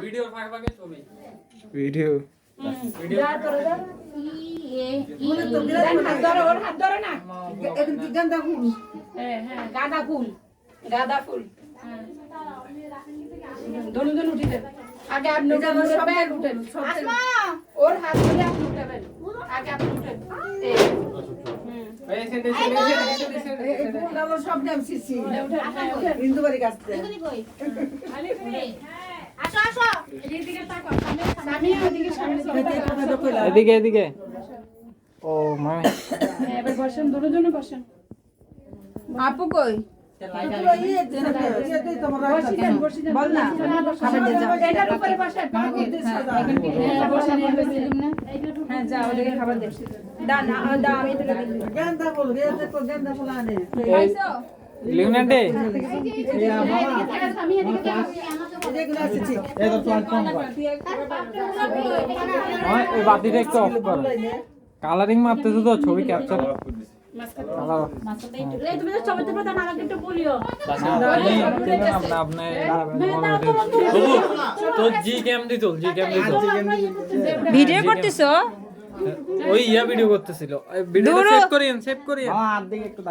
ভিডিওর ফাঁকে ফাঁকে ছবি ভিডিও যা করে দাও মনে তো হাত ধরে না এখন কি গাঁদা ফুল হ্যাঁ গাঁদা ফুল দোনো উঠি দেন আগে আপনি সব ব্যাগ উঠেন আসমা ওর হাত ধরে আপনি উঠাবেন আগে আপনি উঠেন এই সেন্টার সব নাম সিসি হিন্দু বাড়ি গাছতে আসো আসো এদিকে তাকাও সামনে ওদিকে সামনে এদিকে এদিকে ও মামি এবার বসেন দুজন বসেন আপু কই বল না এটার উপরে বসেন হ্যাঁ যাও ওদিকে খাবার দে দাও আমি এটা গান্দা ফুল আনে খাইছো লিওনার্ডে আমি এদিকে এগুলো আছে ঠিক এই তো এই বাতিটা একটু অফ করো কালারিং মারতেছো তো ছবি ক্যাপচার কালার এই তুমি তো ছবিতে প্রধান আমাকে একটু বলিও আপনি তো জি ক্যাম দিত ভিডিও করতেছো ওই ভিডিও করতেছিল ভিডিও সেভ করিয়েন আর দিকে একটু